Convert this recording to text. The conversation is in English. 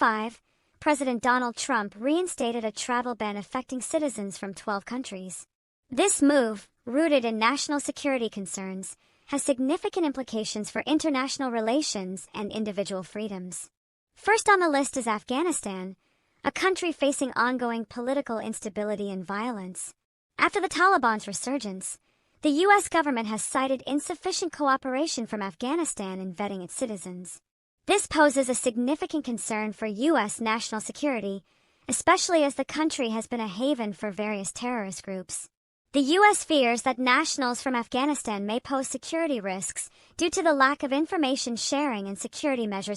5, President Donald Trump reinstated a travel ban affecting citizens from 12 countries. This move, rooted in national security concerns, has significant implications for international relations and individual freedoms. First on the list is Afghanistan, a country facing ongoing political instability and violence. After the Taliban's resurgence, the U.S. government has cited insufficient cooperation from Afghanistan in vetting its citizens. This poses a significant concern for U.S. national security, especially as the country has been a haven for various terrorist groups. The U.S. fears that nationals from Afghanistan may pose security risks due to the lack of information sharing and security measures